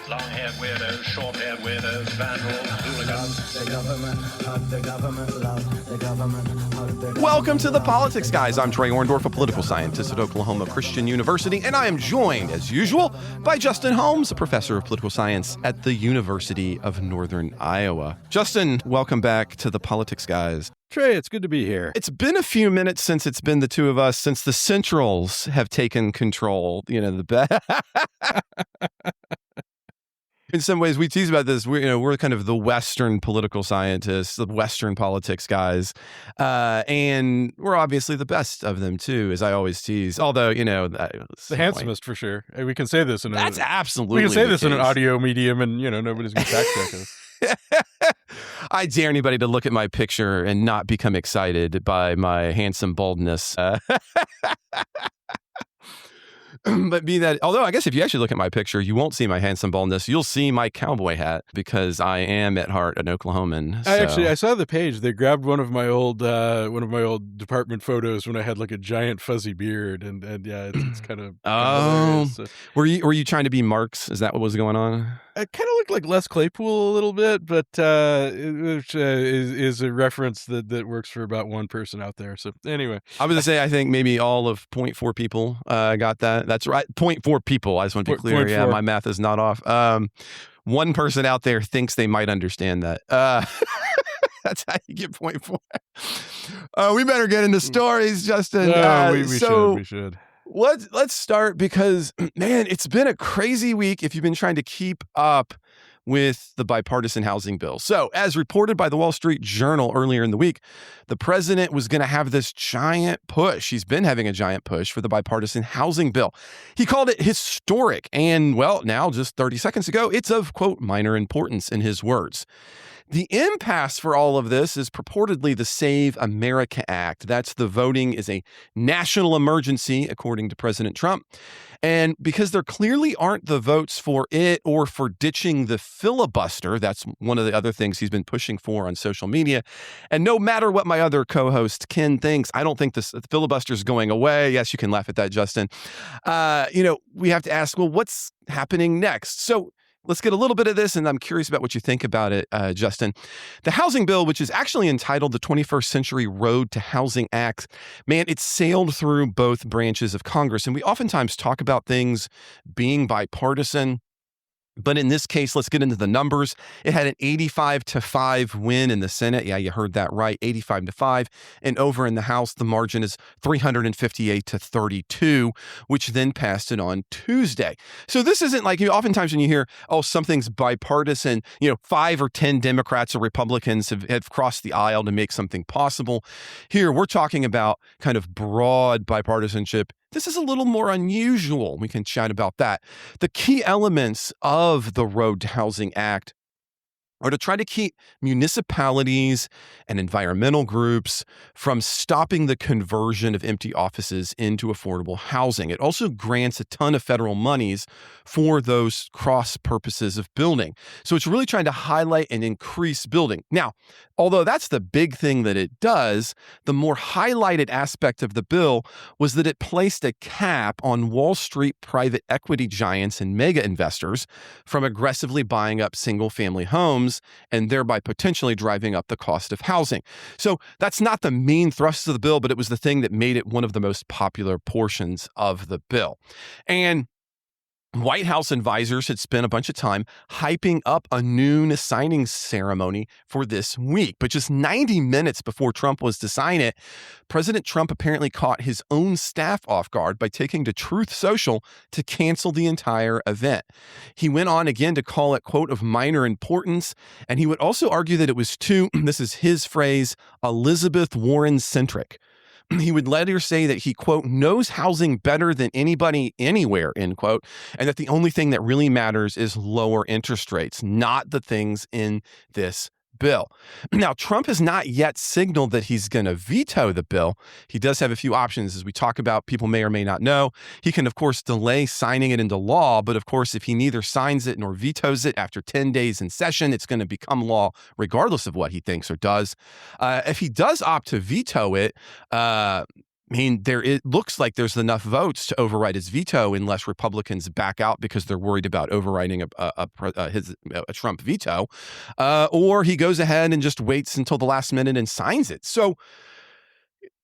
Long-haired weirdos, short-haired weirdos, vandals, hooligans. The government, hug the government, love the government, hug the Welcome to the Politics Guys. I'm Trey Orndorff, a political scientist at Oklahoma Christian University, and I am joined, as usual, by Justin Holmes, a professor of political science at the University of Northern Iowa. Justin, welcome back to the Politics Guys. Trey, it's good to be here. It's been a few minutes since it's been the two of us, since the Centrals have taken control. You know, in some ways, we tease about this. We're kind of the Western political scientists, the Western politics guys, and we're obviously the best of them too, as I always tease. Although, the handsomest for sure. We can say this in that's absolutely. We can say this case. In an audio medium, and nobody's going to fact check us. I dare anybody to look at my picture and not become excited by my handsome baldness. But be that, although I guess if you actually look at my picture, you won't see my handsome baldness. You'll see my cowboy hat because I am at heart an Oklahoman. So. I saw the page. They grabbed one of my old department photos when I had like a giant fuzzy beard, and yeah, it's kind of hilarious. So. Were you trying to be Marx? Is that what was going on? I kind of look like Les Claypool a little bit, but which is a reference that works for about one person out there. So anyway, I was going to say I think maybe all of 0.4 people got that. That's right, 0.4 people. I just want to be clear. 0.4. Yeah, my math is not off. One person out there thinks they might understand that. That's how you get 0.4. We better get into stories, Justin. We should. Let's start because, man, it's been a crazy week if you've been trying to keep up with the bipartisan housing bill. So, as reported by the Wall Street Journal earlier in the week, the president was going to have this giant push. He's been having a giant push for the bipartisan housing bill. He called it historic. And, well, now, just 30 seconds ago, it's of, quote, minor importance in his words. The impasse for all of this is purportedly the Save America Act. That's the voting is a national emergency, according to President Trump. And because there clearly aren't the votes for it or for ditching the filibuster, that's one of the other things he's been pushing for on social media. And no matter what my other co-host Ken thinks, I don't think the filibuster is going away. Yes, you can laugh at that, Justin. We have to ask, well, what's happening next? So let's get a little bit of this, and I'm curious about what you think about it, Justin. The housing bill, which is actually entitled the 21st Century Road to Housing Act, man, it sailed through both branches of Congress. And we oftentimes talk about things being bipartisan. But in this case, let's get into the numbers. It had an 85-5 win in the Senate. Yeah, you heard that right, 85-5. And over in the House, the margin is 358-32, which then passed it on Tuesday. So this isn't like, oftentimes when you hear, oh, something's bipartisan, 5 or 10 Democrats or Republicans have crossed the aisle to make something possible. Here, we're talking about kind of broad bipartisanship. This is a little more unusual. We can chat about that. The key elements of the Road to Housing Act are to try to keep municipalities and environmental groups from stopping the conversion of empty offices into affordable housing. It also grants a ton of federal monies for those cross purposes of building. So it's really trying to highlight and increase building. Now, although that's the big thing that it does, the more highlighted aspect of the bill was that it placed a cap on Wall Street private equity giants and mega investors from aggressively buying up single-family homes and thereby potentially driving up the cost of housing. So that's not the main thrust of the bill, but it was the thing that made it one of the most popular portions of the bill. And White House advisors had spent a bunch of time hyping up a noon signing ceremony for this week. But just 90 minutes before Trump was to sign it, President Trump apparently caught his own staff off guard by taking to Truth Social to cancel the entire event. He went on again to call it, quote, of minor importance. And he would also argue that it was too, this is his phrase, Elizabeth Warren-centric. He would later say that he, quote, knows housing better than anybody anywhere, end quote, and that the only thing that really matters is lower interest rates, not the things in this bill. Now, Trump has not yet signaled that he's going to veto the bill. He does have a few options, as we talk about. People may or may not know. He can, of course, delay signing it into law. But, of course, if he neither signs it nor vetoes it after 10 days in session, it's going to become law regardless of what he thinks or does. If he does opt to veto it, it looks like there's enough votes to override his veto unless Republicans back out because they're worried about overriding a Trump veto, or he goes ahead and just waits until the last minute and signs it. So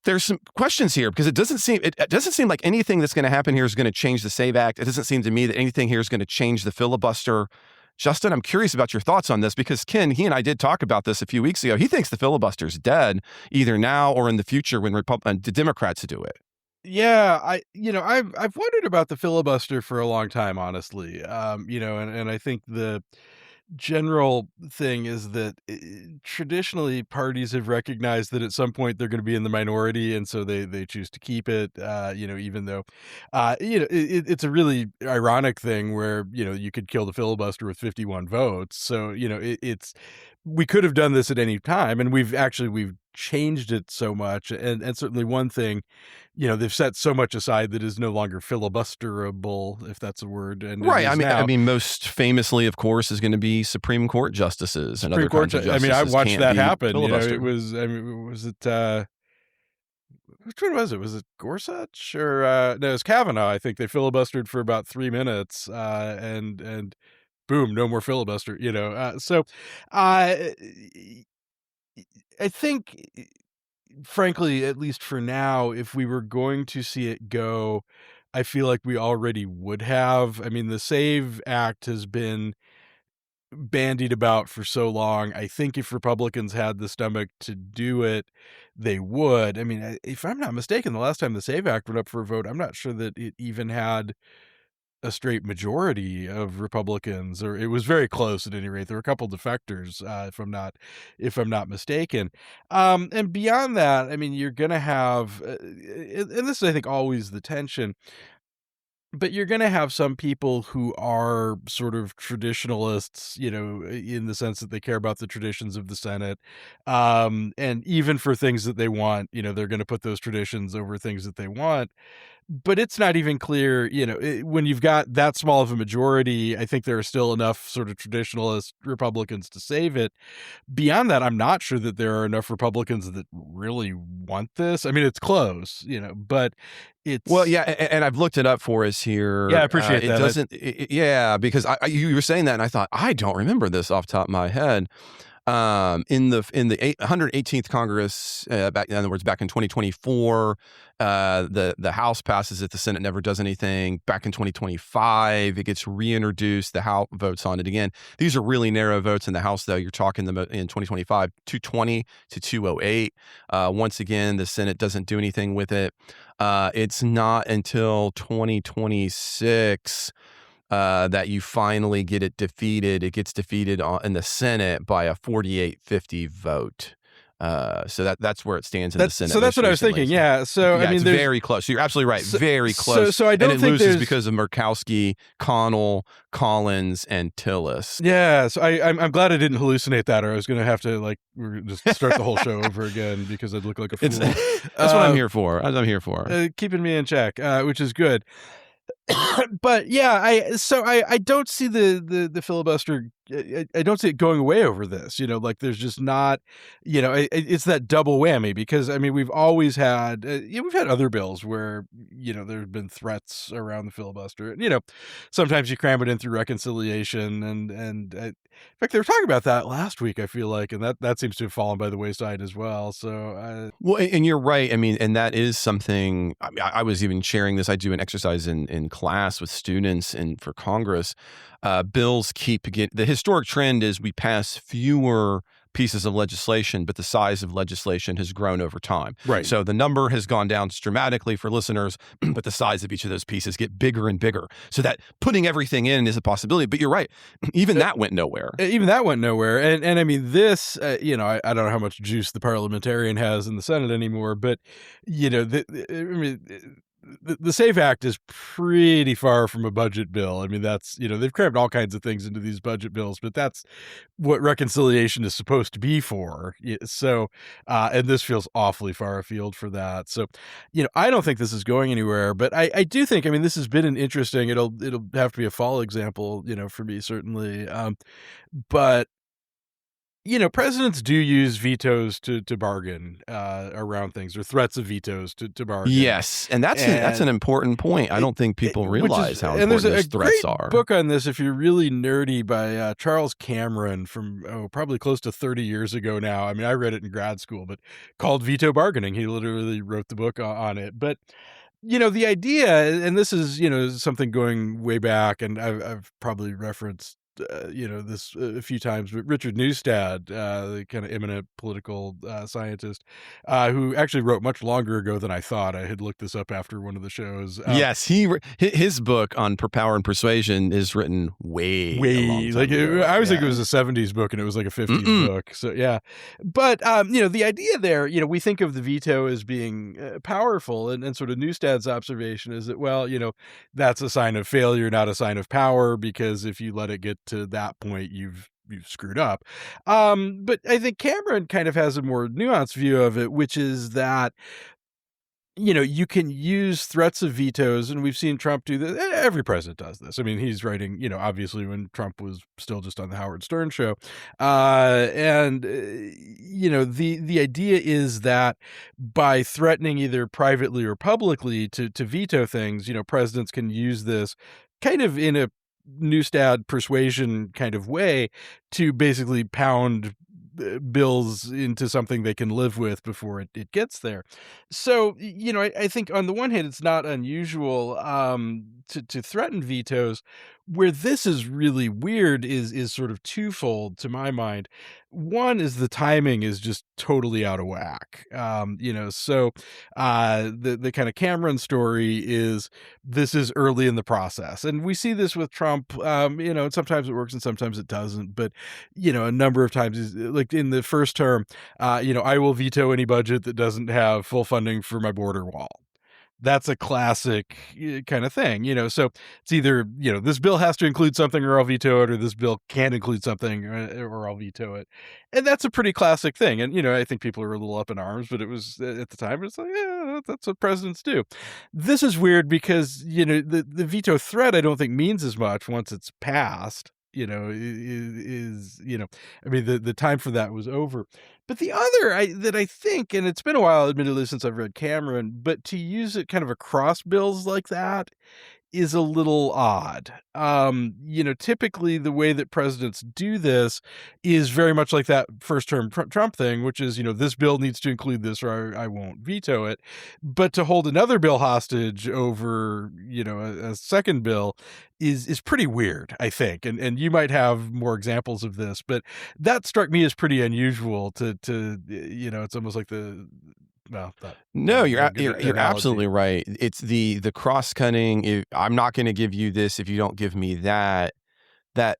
there's some questions here because it doesn't seem like anything that's going to happen here is going to change the SAVE Act. It doesn't seem to me that anything here is going to change the filibuster. Justin, I'm curious about your thoughts on this because Ken, he and I did talk about this a few weeks ago. He thinks the filibuster's dead either now or in the future when the Democrats do it. Yeah, I've wondered about the filibuster for a long time, honestly. And I think the general thing is that traditionally parties have recognized that at some point they're going to be in the minority, and so they choose to keep it. Even though, it's a really ironic thing where you could kill the filibuster with 51 votes. So we could have done this at any time, and we've changed it so much, and certainly one thing, they've set so much aside that is no longer filibusterable, if that's a word. And right, I mean, most famously, of course, is going to be Supreme Court justices and other kinds of justices. I watched that happen. Filibustered. It was, was it? Which one was it? Was it Gorsuch or no? It was Kavanaugh. I think they filibustered for about 3 minutes, and boom, no more filibuster. So I think, frankly, at least for now, if we were going to see it go, I feel like we already would have. I mean, the SAVE Act has been bandied about for so long. I think if Republicans had the stomach to do it, they would. I mean, if I'm not mistaken, the last time the SAVE Act went up for a vote, I'm not sure that it even had a straight majority of Republicans, or it was very close at any rate. There were a couple defectors, if I'm not mistaken. And beyond that, I mean, you're going to have, and this is, I think, always the tension, but you're going to have some people who are sort of traditionalists, in the sense that they care about the traditions of the Senate. And even for things that they want, they're going to put those traditions over things that they want. But it's not even clear, when you've got that small of a majority, I think there are still enough sort of traditionalist Republicans to save it. Beyond that, I'm not sure that there are enough Republicans that really want this. I mean, it's close, but it's... Well, yeah, and I've looked it up for us here. Yeah, I appreciate that. It doesn't... because you were saying that, and I thought, I don't remember this off the top of my head. In the 118th Congress, back in other words, back in 2024, the House passes it, the Senate never does anything. Back in 2025, it gets reintroduced, the House votes on it again. These are really narrow votes in the House, though. You're talking in 2025, 220 to 208. Once again, the Senate doesn't do anything with it. It's not until 2026 that you finally get it defeated. It gets defeated in the Senate by a 48-50 vote. So that's where it stands in the Senate. So that's what I was thinking. Yeah. So yeah, I mean, it's very close. So you're absolutely right. Very close. So I don't think it loses there's... because of Murkowski, Connell, Collins, and Tillis. Yeah. So I'm glad I didn't hallucinate that, or I was going to have to just start the whole show over again because I'd look like a fool. That's what I'm here for. Keeping me in check, which is good. But yeah, I don't see the filibuster. I don't see it going away over this. There's just not. It's that double whammy because I mean we've always had we've had other bills where there's been threats around the filibuster. Sometimes you cram it in through reconciliation and in fact they were talking about that last week. I feel like, and that seems to have fallen by the wayside as well. So well, and you're right. I mean, and that is something. I was even sharing this. I do an exercise in class with students and for Congress. Bills keep getting, the historic trend is we pass fewer pieces of legislation, but the size of legislation has grown over time. Right. So the number has gone down dramatically for listeners, but the size of each of those pieces get bigger and bigger. So that putting everything in is a possibility. But you're right. Even that went nowhere. And I mean, this, I don't know how much juice the parliamentarian has in the Senate anymore, but, the SAVE Act is pretty far from a budget bill. I mean, that's, they've crammed all kinds of things into these budget bills, but that's what reconciliation is supposed to be for. So, and this feels awfully far afield for that. So, I don't think this is going anywhere, but I do think, I mean, this has been an interesting, it'll have to be a fall example, for me, certainly. But presidents do use vetoes to bargain around things, or threats of vetoes to bargain. Yes, and that's an important point. I don't think people realize how important those threats are. Book on this, if you're really nerdy, by Charles Cameron from probably close to 30 years ago now. I mean, I read it in grad school, but called Veto Bargaining. He literally wrote the book on it. But the idea, and this is something going way back, and I've probably referenced this a few times, but Richard Neustadt, the kind of eminent political scientist, who actually wrote much longer ago than I thought. I had looked this up after one of the shows. Yes, his book on Power and Persuasion is written way like I was thinking it was a 70s book, and it was like a 50s book. So yeah, but the idea there, we think of the veto as being powerful, and sort of Neustadt's observation is that, well, that's a sign of failure, not a sign of power, because if you let it get to that point, you've screwed up. But I think Cameron kind of has a more nuanced view of it, which is that you can use threats of vetoes, and we've seen Trump do this. Every president does this. I mean, he's writing, obviously when Trump was still just on the Howard Stern show. The idea is that by threatening either privately or publicly to veto things, presidents can use this kind of in a Neustadt persuasion kind of way to basically pound bills into something they can live with before it gets there. So, I think on the one hand, it's not unusual to threaten vetoes. Where this is really weird is sort of twofold to my mind. One is the timing is just totally out of whack. So the kind of Cameron story is this is early in the process. And we see this with Trump, sometimes it works and sometimes it doesn't. But, a number of times, like in the first term, I will veto any budget that doesn't have full funding for my border wall. That's a classic kind of thing, so it's either, this bill has to include something or I'll veto it, or this bill can't include something or I'll veto it. And that's a pretty classic thing. And, I think people are a little up in arms, but it was at the time, it's like, yeah, that's what presidents do. This is weird because, the veto threat, I don't think means as much once it's passed. The time for that was over. But the other that I think, and it's been a while, admittedly, since I've read Cameron, but to use it kind of across bills like that is a little odd. Typically the way that presidents do this is very much like that first term Trump thing, which is, this bill needs to include this or I won't veto it. But to hold another bill hostage over, a second bill is pretty weird, I think. And you might have more examples of this, but that struck me as pretty unusual to it's almost like no, you're absolutely right. It's the cross cutting. I'm not going to give you this if you don't give me that. That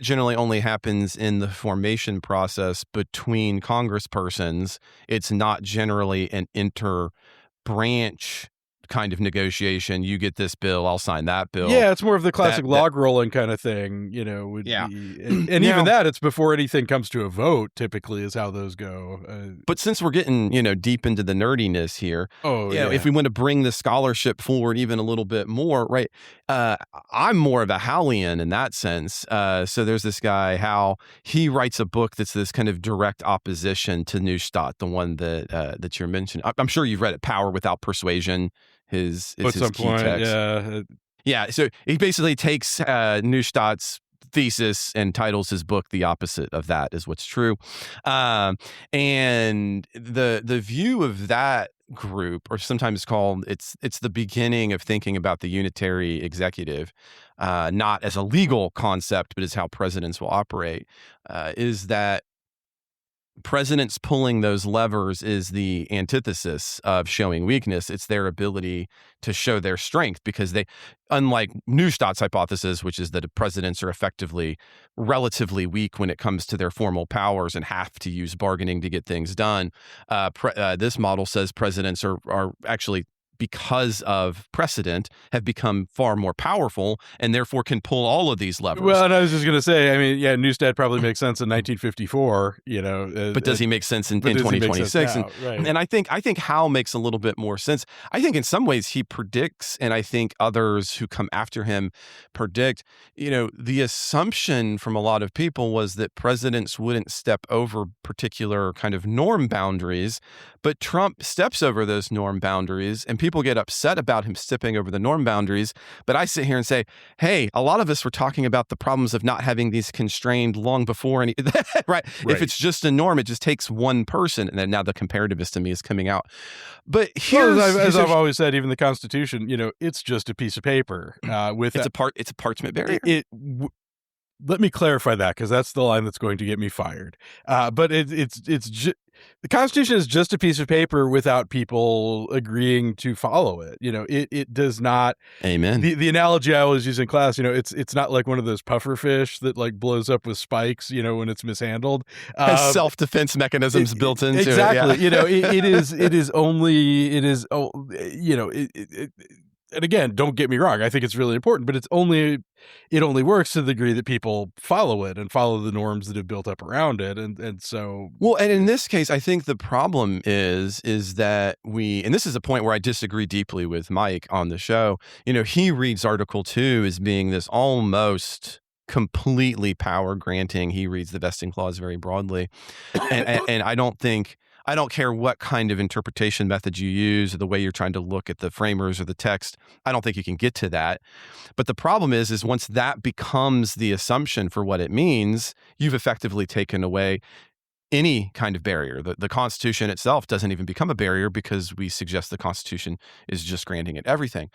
generally only happens in the formation process between congresspersons. It's not generally an inter-branch kind of negotiation. You get this bill, I'll sign that bill. Yeah, it's more of the classic log rolling kind of thing, Yeah. And even that, it's before anything comes to a vote, typically, is how those go. But since we're getting, deep into the nerdiness here, if we want to bring the scholarship forward even a little bit more, right? I'm more of a Howian in that sense. So there's this guy, Howe, he writes a book that's this kind of direct opposition to Neustadt, the one that you're mentioning. I'm sure you've read it, Power Without Persuasion. His key text. Yeah. So he basically takes Neustadt's thesis and titles his book the opposite of that is what's true. And the view of that group, or sometimes called, it's the beginning of thinking about the unitary executive, not as a legal concept, but as how presidents will operate, is that presidents pulling those levers is the antithesis of showing weakness. It's their ability to show their strength, because they, unlike Neustadt's hypothesis, which is that presidents are effectively relatively weak when it comes to their formal powers and have to use bargaining to get things done. This model says presidents are actually because of precedent, have become far more powerful and therefore can pull all of these levers. Well, and I was just going to say, I mean, yeah, Neustadt probably makes sense in 1954, but does he make sense in 2026? And I think Howe makes a little bit more sense. I think in some ways he predicts, and I think others who come after him predict, the assumption from a lot of people was that presidents wouldn't step over particular kind of norm boundaries, but Trump steps over those norm boundaries, and people get upset about him stepping over the norm boundaries. But I sit here and say, hey, a lot of us were talking about the problems of not having these constrained long before any right? If it's just a norm, it just takes one person, and then now the comparativist to me is coming out. But here's, as I've always said, even the Constitution, it's just a piece of paper with it's a parchment barrier. Let me clarify that, because that's the line that's going to get me fired. But the Constitution is just a piece of paper without people agreeing to follow it. It does not. Amen. The analogy I always use in class, it's not like one of those puffer fish that like blows up with spikes, when it's mishandled. Has self-defense mechanisms built into exactly. it. Yeah. It is only. And again, don't get me wrong, I think it's really important, but it only works to the degree that people follow it and follow the norms that have built up around it. And so. Well, and in this case, I think the problem is that and this is a point where I disagree deeply with Mike on the show. He reads Article 2 as being this almost completely power granting. He reads the vesting clause very broadly. And I don't care what kind of interpretation method you use or the way you're trying to look at the framers or the text. I don't think you can get to that. But the problem is once that becomes the assumption for what it means, you've effectively taken away any kind of barrier. The Constitution itself doesn't even become a barrier because we suggest the Constitution is just granting it everything.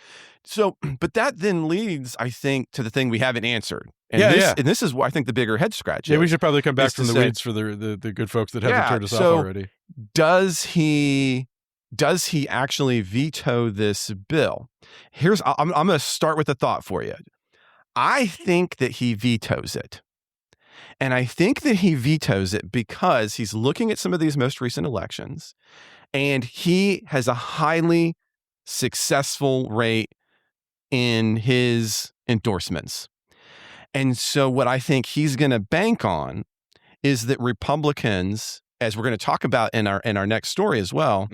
So, but that then leads, I think, to the thing we haven't answered. And this is what I think the bigger head scratch is. Yeah, we should probably come back from the weeds for the good folks that haven't turned us off already. Does he actually veto this bill? I'm going to start with a thought for you. I think that he vetoes it. And I think that he vetoes it because he's looking at some of these most recent elections, and he has a highly successful rate in his endorsements. And so what I think he's going to bank on is that Republicans, as we're going to talk about in our next story as well,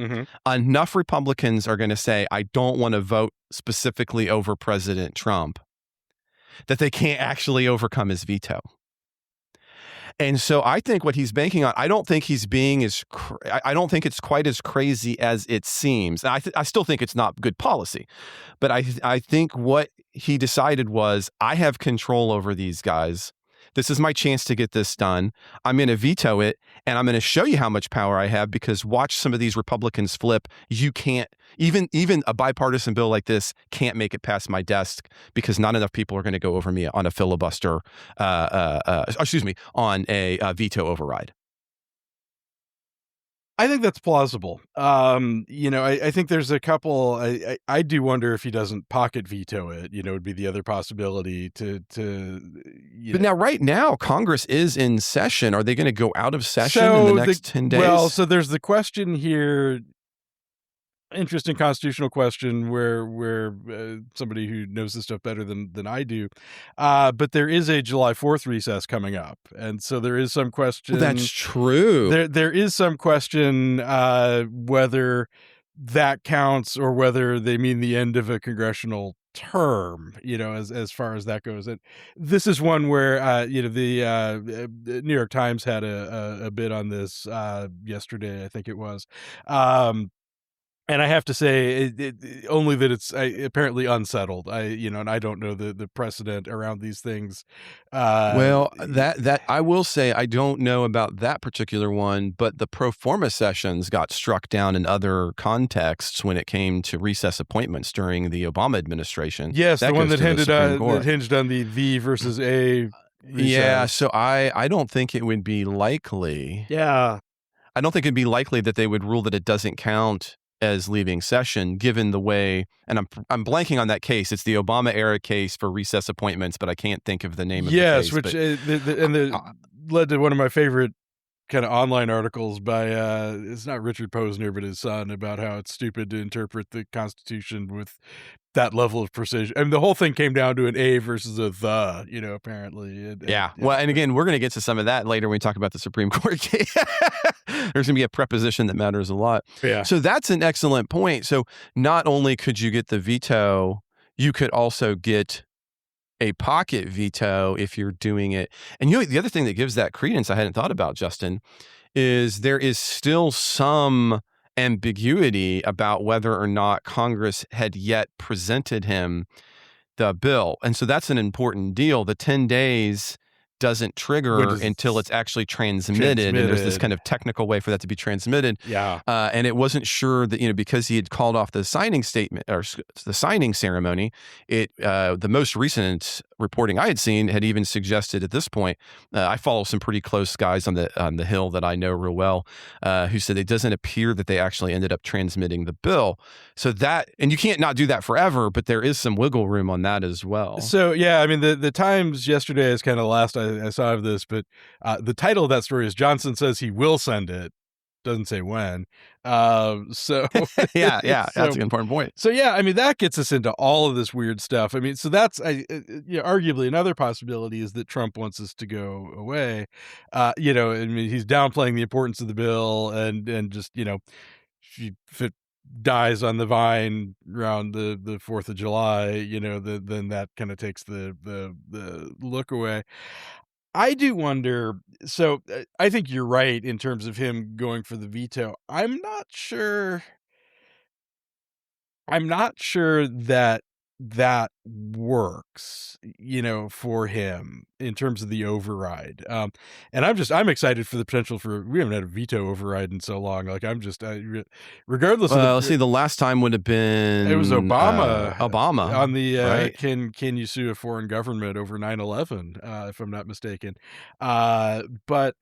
enough Republicans are going to say, I don't want to vote specifically over President Trump, that they can't actually overcome his veto. And so I think what he's banking on, I don't think he's being I don't think it's quite as crazy as it seems. I still think it's not good policy, but I think what he decided was, I have control over these guys. This is my chance to get this done. I'm going to veto it, and I'm going to show you how much power I have, because watch some of these Republicans flip. You can't, even a bipartisan bill like this can't make it past my desk, because not enough people are going to go over me on a filibuster, on a veto override. I think that's plausible. I think there's a couple. I do wonder if he doesn't pocket veto it. Would be the other possibility to. But now, right now, Congress is in session. Are they going to go out of session in the next 10 days? Well, so there's the question here. Interesting constitutional question where somebody who knows this stuff better than I do, but there is a July 4th recess coming up, and so there is some question. Well, that's true. There is some question whether that counts or whether they mean the end of a congressional term, as far as that goes. And this is one where the New York Times had a bit on this yesterday, I think it was. And I have to say, only that it's apparently unsettled. And I don't know the precedent around these things. Well, that I will say, I don't know about that particular one, but the pro forma sessions got struck down in other contexts when it came to recess appointments during the Obama administration. Yes, the one that hinged on the V versus A. Yeah, so I don't think it would be likely. Yeah, I don't think it'd be likely that they would rule that it doesn't count as leaving session, given the way, and I'm blanking on that case. It's the Obama era case for recess appointments, but I can't think of the name of the case. Yes, which led to one of my favorite kind of online articles by it's not Richard Posner, but his son, about how it's stupid to interpret the Constitution with that level of precision. I mean, the whole thing came down to an a versus a the, apparently. Yeah. Well, and again, we're going to get to some of that later when we talk about the Supreme Court case. There's going to be a preposition that matters a lot. Yeah. So that's an excellent point. So not only could you get the veto, you could also get a pocket veto if you're doing it. And the other thing that gives that credence I hadn't thought about, Justin, is there is still some ambiguity about whether or not Congress had yet presented him the bill. And so that's an important deal. The 10 days doesn't trigger until it's actually transmitted. And there's this kind of technical way for that to be transmitted. Yeah. And it wasn't sure that, because he had called off the signing statement or the signing ceremony, the most recent reporting I had seen had even suggested at this point, I follow some pretty close guys on the Hill that I know real well, who said it doesn't appear that they actually ended up transmitting the bill. So that, and you can't not do that forever, but there is some wiggle room on that as well. So, yeah, I mean, the Times yesterday is kind of the last I saw of this, but the title of that story is Johnson says he will send it. Doesn't say when. So yeah, that's an important point. So yeah, I mean, that gets us into all of this weird stuff. I mean, so that's arguably another possibility is that Trump wants us to go away. I mean, he's downplaying the importance of the bill and just if it dies on the vine around the 4th of July, then that kind of takes the look away. I do wonder. So I think you're right in terms of him going for the veto. I'm not sure that works, for him in terms of the override. And I'm excited for the potential we haven't had a veto override in so long. Like regardless of let's see, the last time would have been it was Obama on the right? Can you sue a foreign government over 9/11, if I'm not mistaken. But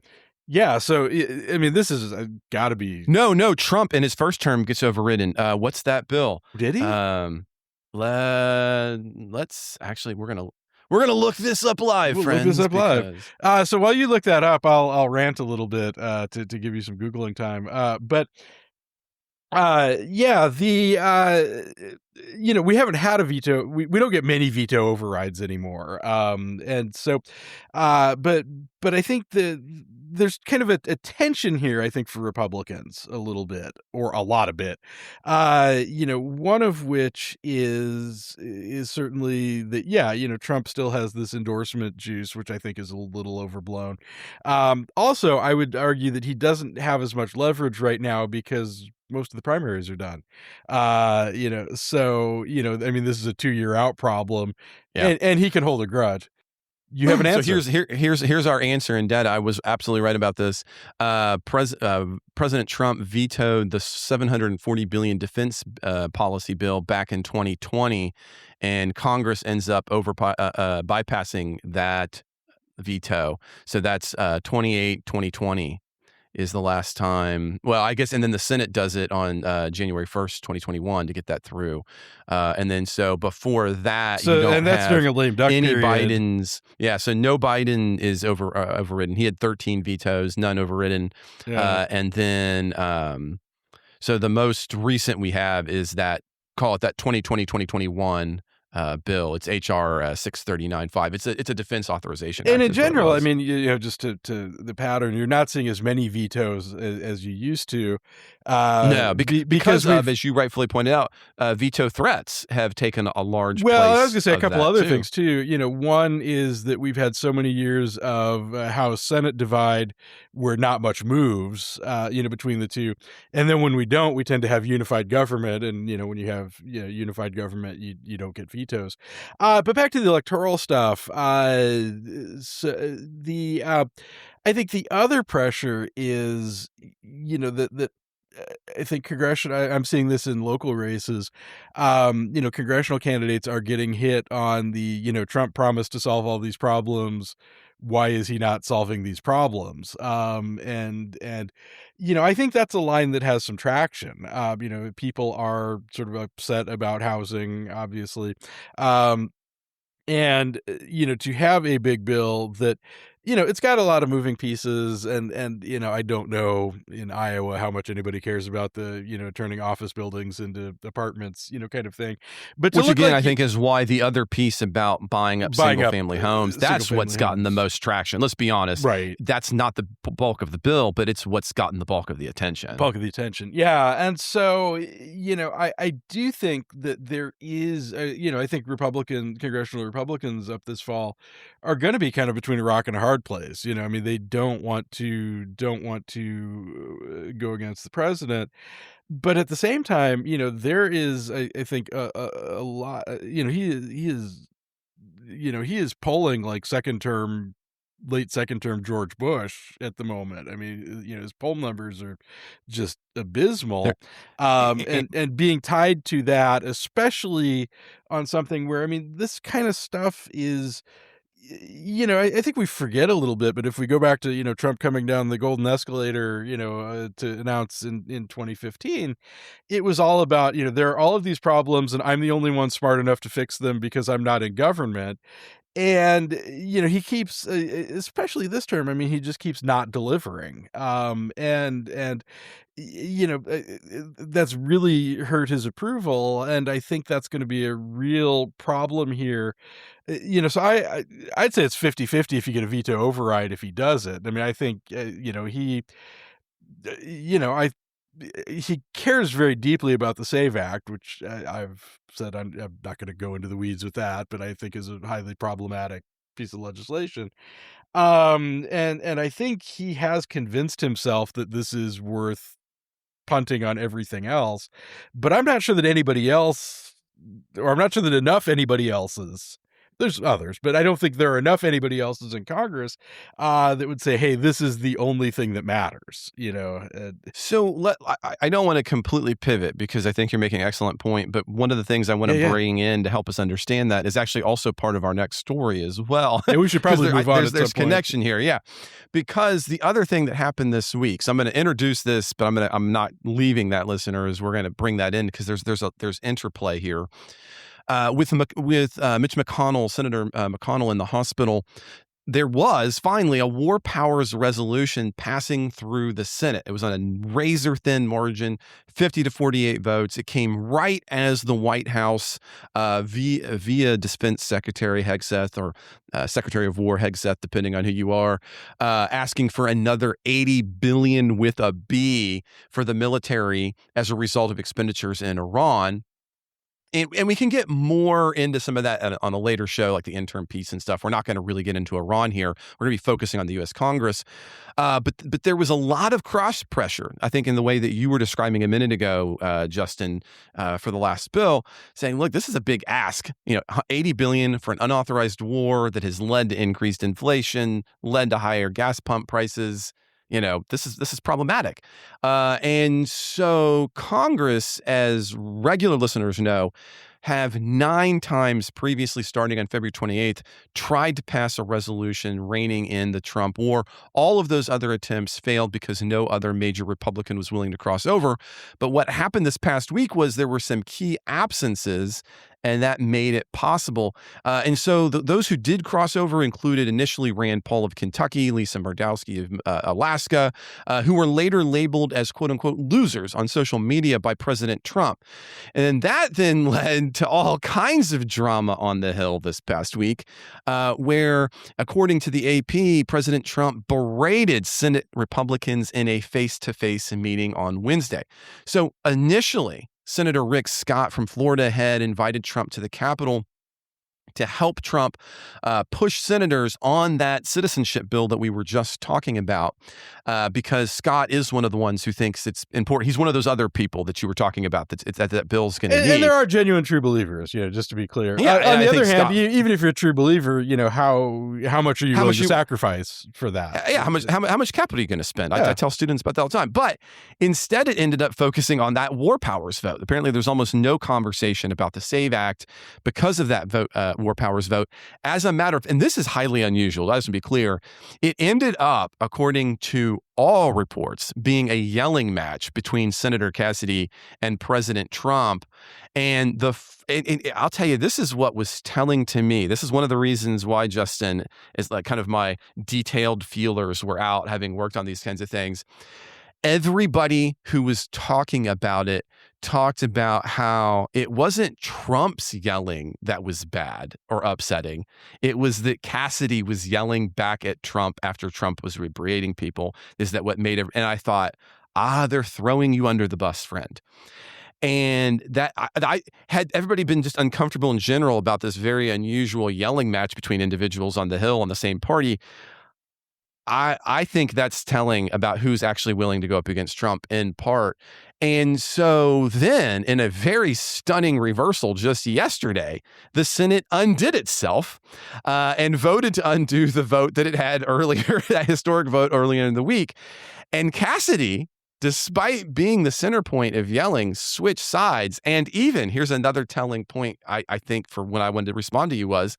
yeah, so I mean, this is got to be no. Trump in his first term gets overridden. What's that bill? Did he? Let's actually we're gonna look this up live, friends. Look this up live. So while you look that up, I'll rant a little bit to give you some Googling time. We haven't had a veto. We don't get many veto overrides anymore. And so, but I think there's kind of a tension here, I think, for Republicans a little bit, or a lot of bit. One of which is certainly that, Trump still has this endorsement juice, which I think is a little overblown. Also, I would argue that he doesn't have as much leverage right now because most of the primaries are done. So, I mean, this is a 2-year out problem, and he can hold a grudge. You have an answer. So here's our answer in data. I was absolutely right about this. President Trump vetoed the $740 billion defense policy bill back in 2020, and Congress ends up bypassing that veto. So that's 2020 is the last time. Well, I guess, and then the Senate does it on January 1st, 2021 to get that through. And then so before that, you don't and that's have during a lame duck any period. Biden's. Yeah, so no Biden is overridden. He had 13 vetoes, none overridden. Yeah. And then, so the most recent we have is that, call it that 2020-2021 bill. It's HR 639.5. It's a defense authorization. And act in is what it general, I was. mean, just to the pattern, you're not seeing as many vetoes as you used to. No, because we've- of, as you rightfully pointed out, veto threats have taken a large place. Well, I was going to say a couple of that, other too. things too. One is that we've had so many years of House-Senate divide where not much moves, between the two. And then when we don't, we tend to have unified government. And, when you have unified government, you don't get vetoes. But back to the electoral stuff, I think the other pressure is, that I think I'm seeing this in local races. Congressional candidates are getting hit on the, Trump promised to solve all these problems. Why is he not solving these problems? And I think that's a line that has some traction. People are sort of upset about housing, obviously. And to have a big bill that it's got a lot of moving pieces, and I don't know in Iowa how much anybody cares about the turning office buildings into apartments, kind of thing. But Which again, I think is why the other piece about buying up single-family homes, that's what's gotten the most traction. Let's be honest. Right. That's not the bulk of the bill, but it's what's gotten the bulk of the attention. Yeah. And so, I do think that there is, I think congressional Republicans up this fall are going to be kind of between a rock and a hard place. They don't want to go against the president. But at the same time, there is, I think, a lot. He is polling like late second term George Bush at the moment. I mean, his poll numbers are just abysmal, and being tied to that, especially on something where, this kind of stuff is. I think we forget a little bit, but if we go back to, Trump coming down the golden escalator, to announce in 2015, it was all about, there are all of these problems and I'm the only one smart enough to fix them because I'm not in government. And, he keeps, especially this term, he just keeps not delivering. That's really hurt his approval. And I think that's going to be a real problem here. So I'd say it's 50-50 if you get a veto override if he does it. I think, he cares very deeply about the SAVE Act, which I've said I'm not going to go into the weeds with that, but I think is a highly problematic piece of legislation. And I think he has convinced himself that this is worth punting on everything else, but I'm not sure that anybody else, or I'm not sure that enough anybody else's. There's others, but I don't think there are enough anybody else's in Congress that would say, hey, this is the only thing that matters, So I don't want to completely pivot because I think you're making an excellent point. But one of the things I want to bring in to help us understand that is actually also part of our next story as well. Yeah, we should probably move on. There's connection here. Yeah. Because the other thing that happened this week, so I'm going to introduce this, but I'm not leaving that, listeners. We're going to bring that in because there's interplay here. With Mitch McConnell, Senator McConnell in the hospital, there was finally a war powers resolution passing through the Senate. It was on a razor-thin margin, 50-48 votes. It came right as the White House, via Defense Secretary Hegseth or Secretary of War Hegseth, depending on who you are, asking for another $80 billion with a B for the military as a result of expenditures in Iran. And we can get more into some of that on a later show, like the interim piece and stuff. We're not going to really get into Iran here. We're going to be focusing on the U.S. Congress. But there was a lot of cross pressure, I think, in the way that you were describing a minute ago, Justin, for the last bill, saying, look, this is a big ask. $80 billion for an unauthorized war that has led to increased inflation, led to higher gas pump prices. This is problematic. And so Congress, as regular listeners know, have 9 times previously, starting on February 28th, tried to pass a resolution reining in the Trump war. All of those other attempts failed because no other major Republican was willing to cross over. But what happened this past week was there were some key absences, and that made it possible. And so those who did cross over included initially Rand Paul of Kentucky, Lisa Murdowski of Alaska, who were later labeled as quote-unquote losers on social media by President Trump. And that then led to all kinds of drama on the Hill this past week, where, according to the AP, President Trump berated Senate Republicans in a face-to-face meeting on Wednesday. So initially, Senator Rick Scott from Florida had invited Trump to the Capitol to help Trump push senators on that citizenship bill that we were just talking about, because Scott is one of the ones who thinks it's important. He's one of those other people that you were talking about that bill's going to need. And there are genuine true believers, just to be clear. Yeah, on the other hand, even if you're a true believer, how much are you willing to sacrifice for that? Yeah, how much capital are you going to spend? Yeah. I tell students about that all the time. But instead, it ended up focusing on that war powers vote. Apparently, there's almost no conversation about the SAVE Act because of that vote. war powers vote. As a matter of, and this is highly unusual, let's be clear, it ended up, according to all reports, being a yelling match between Senator Cassidy and President Trump. And I'll tell you, this is what was telling to me. This is one of the reasons why, Justin, is like kind of my detailed feelers were out, having worked on these kinds of things. Everybody who was talking about it talked about how it wasn't Trump's yelling that was bad or upsetting. It was that Cassidy was yelling back at Trump after Trump was berating people. Is that what made it? And I thought, they're throwing you under the bus, friend. And that I had everybody been just uncomfortable in general about this very unusual yelling match between individuals on the Hill on the same party. I think that's telling about who's actually willing to go up against Trump in part. And so then, in a very stunning reversal just yesterday, the Senate undid itself and voted to undo the vote that it had earlier, that historic vote earlier in the week. And Cassidy, despite being the center point of yelling, switched sides. And even, here's another telling point, I think, for when I wanted to respond to you was,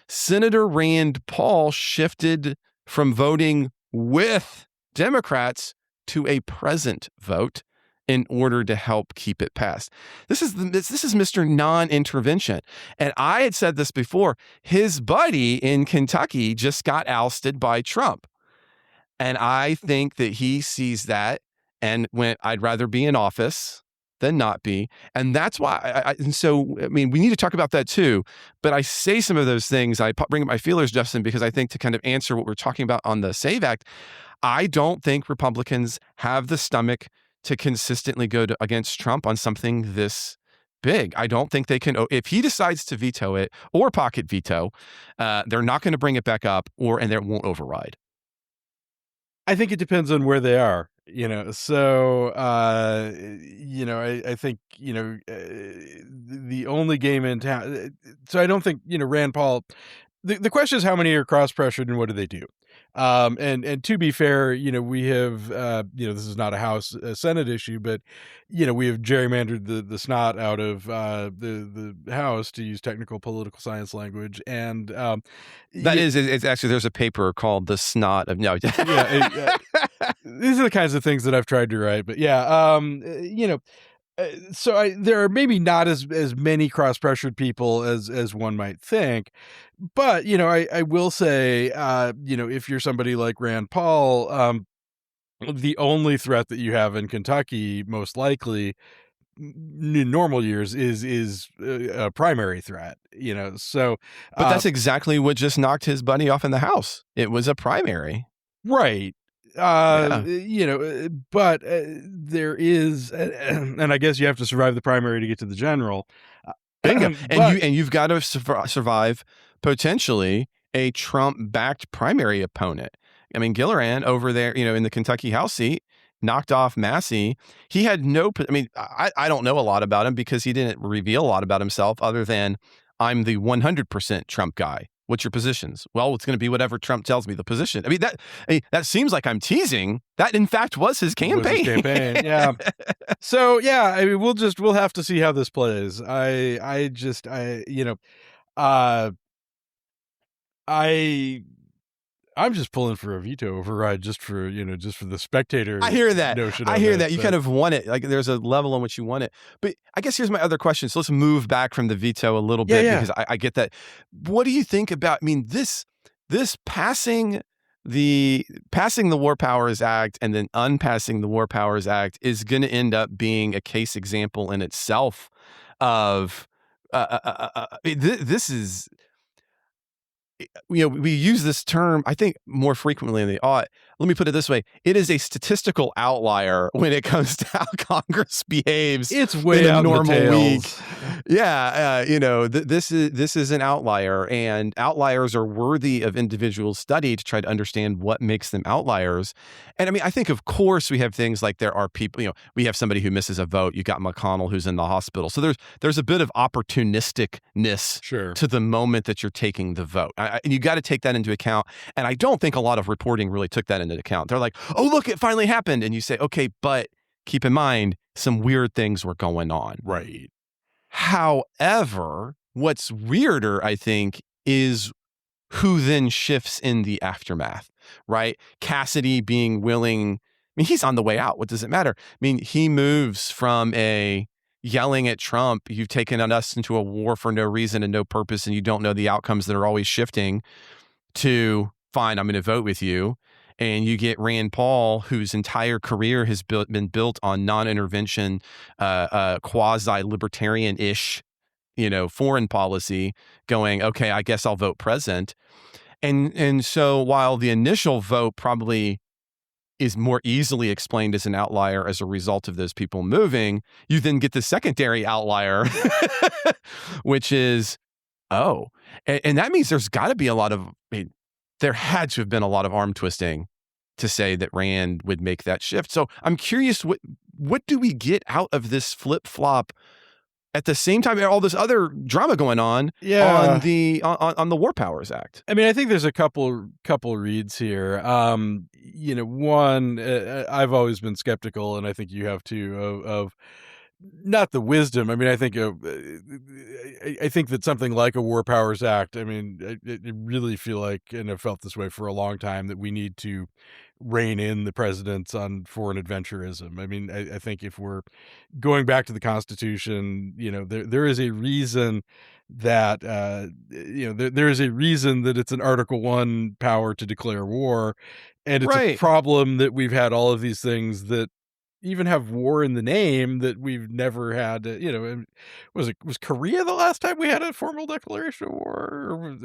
Senator Rand Paul shifted from voting with Democrats to a present vote in order to help keep it passed. This is Mr. Non-intervention. And I had said this before. His buddy in Kentucky just got ousted by Trump. And I think that he sees that and went, I'd rather be in office than not be. And that's why, we need to talk about that too. But I say some of those things, I bring up my feelers, Justin, because I think to kind of answer what we're talking about on the SAVE Act, I don't think Republicans have the stomach to consistently go against Trump on something this big. I don't think they can. If he decides to veto it or pocket veto, they're not going to bring it back up and it won't override. I think it depends on where they are. So, I think, the only game in town. So I don't think, Rand Paul, the question is how many are cross-pressured and what do they do? And to be fair, we have, this is not a Senate issue, but, we have gerrymandered the snot out of the House, to use technical political science language. And it's actually, there's a paper called The Snot of, no. These are the kinds of things that I've tried to write, but so there are maybe not as many cross-pressured people as one might think, but I will say, if you're somebody like Rand Paul, the only threat that you have in Kentucky, most likely, in normal years, is a primary threat. So, but that's exactly what just knocked his buddy off in the House. It was a primary, right? But there is, and I guess you have to survive the primary to get to the general. Bingo. And you've got to survive potentially a Trump-backed primary opponent. I mean, Gillibrand over there, in the Kentucky House seat, knocked off Massey. He had I don't know a lot about him because he didn't reveal a lot about himself other than, I'm the 100% Trump guy. What's your positions? Well, it's going to be whatever Trump tells me the position. That seems like I'm teasing. That, in fact, was his campaign. Yeah. So, yeah, we'll have to see how this plays. I'm just pulling for a veto override just for the spectator. I hear that. Notion I hear that. You kind of want it. Like, there's a level on which you want it. But I guess here's my other question. So let's move back from the veto a little bit because I get that. What do you think about? I mean, this passing the War Powers Act and then unpassing the War Powers Act is going to end up being a case example in itself of this is. We use this term, I think, more frequently than they ought. Let me put it this way. It is a statistical outlier when it comes to how Congress behaves. It's way in a out normal in the week. tails. Yeah. This is an outlier, and outliers are worthy of individual study to try to understand what makes them outliers. And I think, of course, we have things like there are people, we have somebody who misses a vote. You got McConnell who's in the hospital. So there's a bit of opportunisticness to the moment that you're taking the vote. And you got to take that into account. And I don't think a lot of reporting really took that into account. They're like, oh, look, it finally happened. And you say, okay, but keep in mind, some weird things were going on. Right. However, what's weirder, I think, is who then shifts in the aftermath, right? Cassidy being willing, I mean, he's on the way out. What does it matter? I mean, he moves from a yelling at Trump, you've taken us into a war for no reason and no purpose, and you don't know the outcomes that are always shifting, to fine, I'm going to vote with you. And you get Rand Paul, whose entire career has been built on non-intervention, quasi-libertarian-ish, foreign policy, going, okay, I guess I'll vote present. And so while the initial vote probably is more easily explained as an outlier as a result of those people moving, you then get the secondary outlier, which is, and that means there's got to be a lot of, there had to have been a lot of arm twisting to say that Rand would make that shift. So I'm curious, what do we get out of this flip-flop at the same time, all this other drama going on on the War Powers Act? I mean, I think there's a couple reads here. One, I've always been skeptical, and I think you have too, of not the wisdom. I mean, I think that something like a War Powers Act, I mean, I really feel like, and I've felt this way for a long time, that we need to rein in the presidents on foreign adventurism. I mean, I think if we're going back to the Constitution, there is a reason that, there is a reason that it's an Article I power to declare war. And it's a problem that we've had all of these things that even have war in the name that we've never had. Was Korea the last time we had a formal declaration of war?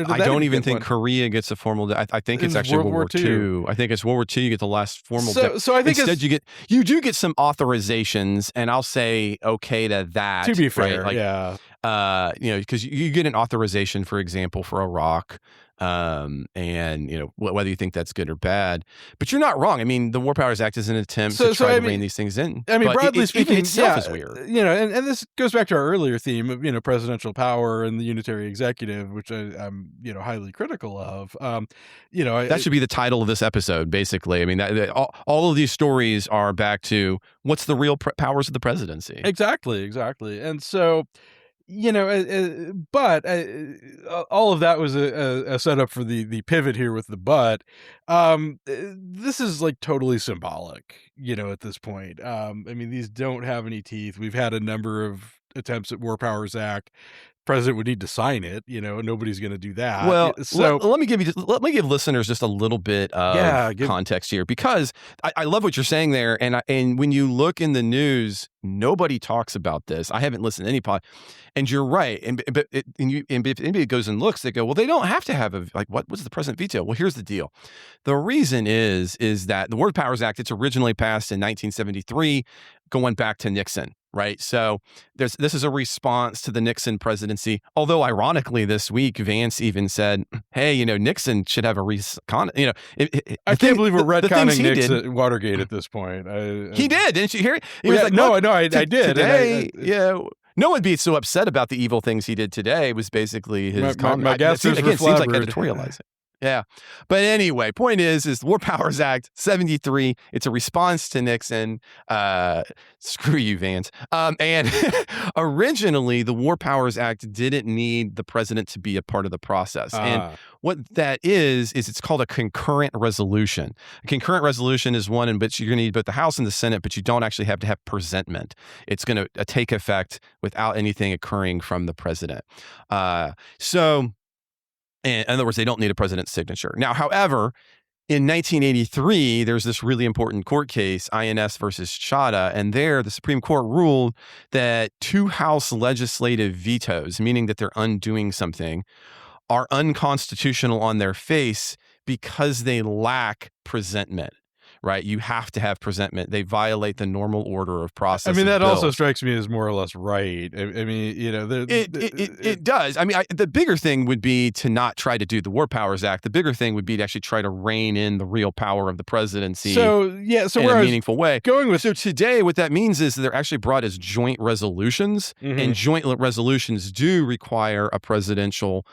I don't even think Korea gets a formal. I think it's actually World War II. I think it's World War II. You get the last formal. So I think instead you do get some authorizations, and I'll say okay to that. To be fair, right? yeah. Because you get an authorization, for example, for Iraq. And whether you think that's good or bad, but you're not wrong. I mean, the War Powers Act is an attempt to try to rein these things in. I mean, broadly speaking, itself is weird. And this goes back to our earlier theme of presidential power and the unitary executive, which I'm highly critical of. That should be the title of this episode, basically. I mean, all of these stories are back to what's the real powers of the presidency. Exactly, and so. But all of that was a setup for the pivot here with the but. This is like totally symbolic, at this point. I mean, these don't have any teeth. We've had a number of attempts at War Powers Act. President would need to sign it, nobody's going to do that. Well, so let me give listeners just a little bit of context here, because I love what you're saying there. And when you look in the news, nobody talks about this. I haven't listened to any pod, and you're right. And if anybody goes and looks, they go, well, they don't have to have what was the president veto? Well, here's the deal. The reason is that the War Powers Act, it's originally passed in 1973, going back to Nixon. Right. So this is a response to the Nixon presidency. Although ironically, this week, Vance even said, hey, Nixon should have a recon. I can't believe we're retconning Nixon Watergate at this point. He did. Didn't you hear it? He was like, no, I did. Today, no one be so upset about the evil things he did today was basically his comment. My guess is seems like editorializing. Yeah. But anyway, point is the War Powers Act, 73. It's a response to Nixon. Screw you, Vance. And originally, the War Powers Act didn't need the president to be a part of the process. And what that is it's called a concurrent resolution. A concurrent resolution is one in which you're going to need both the House and the Senate, but you don't actually have to have presentment. It's going to take effect without anything occurring from the president. In other words, they don't need a president's signature. Now, however, in 1983, there's this really important court case, INS versus Chadha, and there the Supreme Court ruled that 2 House legislative vetoes, meaning that they're undoing something, are unconstitutional on their face because they lack presentment. Right, you have to have presentment. They violate the normal order of process. I mean, that also strikes me as more or less right. I mean, it does. I mean, the bigger thing would be to not try to do the War Powers Act. The bigger thing would be to actually try to rein in the real power of the presidency. So in a meaningful way. So today, what that means is that they're actually brought as joint resolutions, and joint resolutions do require a presidential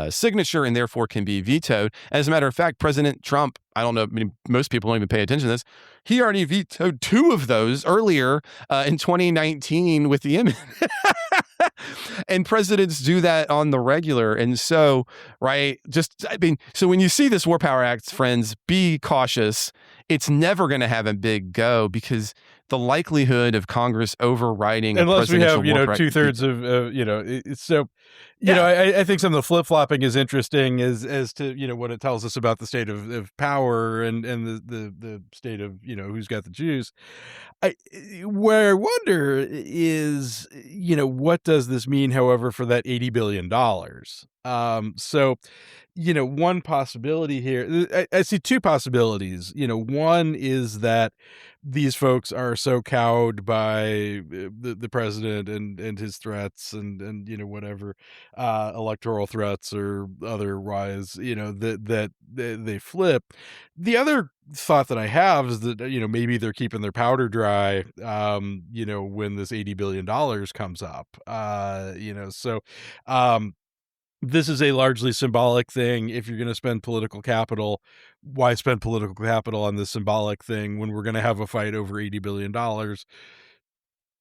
signature, and therefore can be vetoed. As a matter of fact, President Trump, I don't know, I mean, most people don't even pay attention to this. He already vetoed 2 of those earlier in 2019 with the image. And presidents do that on the regular. And so, right, so when you see this War Power Act, friends, be cautious. It's never going to have a big go because the likelihood of Congress overriding unless we have, 2/3 of, I think some of the flip-flopping is interesting as to, what it tells us about the state of power and the state of, who's got the juice. Where I wonder is, what does this mean, however, for that $80 billion? One possibility here, I see two possibilities. One is that these folks are so cowed by the president and his threats and whatever electoral threats or otherwise, that they flip. The other thought that I have is that maybe they're keeping their powder dry when this $80 billion comes up. This is a largely symbolic thing. If you're going to spend political capital, why spend political capital on this symbolic thing when we're going to have a fight over $80 billion?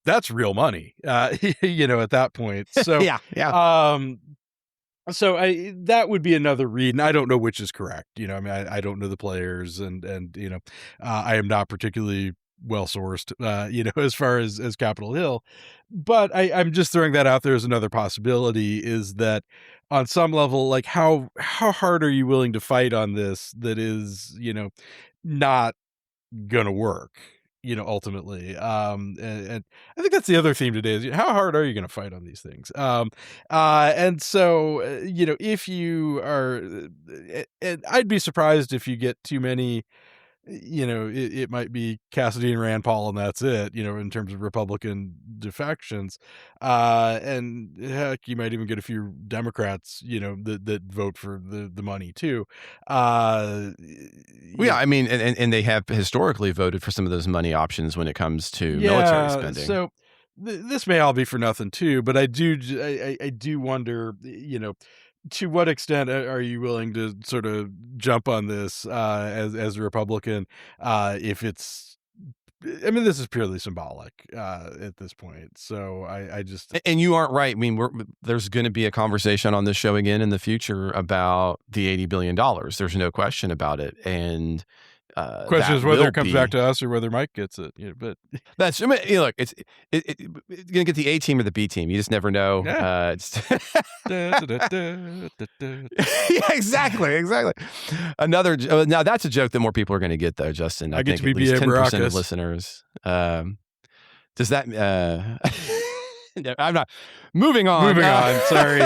That's real money, at that point. So, yeah. That would be another read, and I don't know which is correct. I don't know the players, and I am not particularly well sourced, as far as Capitol Hill, but I'm just throwing that out there as another possibility. Is that on some level, like how hard are you willing to fight on this? That is, not gonna work. Ultimately, and I think that's the other theme today is how hard are you going to fight on these things? And so, if you are, and I'd be surprised if you get too many. It might be Cassidy and Rand Paul, and that's it, in terms of Republican defections. And heck, you might even get a few Democrats, that vote for the money too. I mean, and they have historically voted for some of those money options when it comes to military spending. So this may all be for nothing too, but I do wonder, to what extent are you willing to sort of jump on this as a Republican? If it's, this is purely symbolic at this point. So I just, and you aren't right. I mean, there's going to be a conversation on this show again in the future about the $80 billion. There's no question about it. And question is whether it comes back to us or whether Mike gets it. But that's, look, it's gonna get the A team or the B team. You just never know. Yeah. Yeah, exactly. Now that's a joke that more people are going to get, though, Justin. I get think to be at least 10% Baracus. of listeners. Does that? I'm not moving on. Sorry.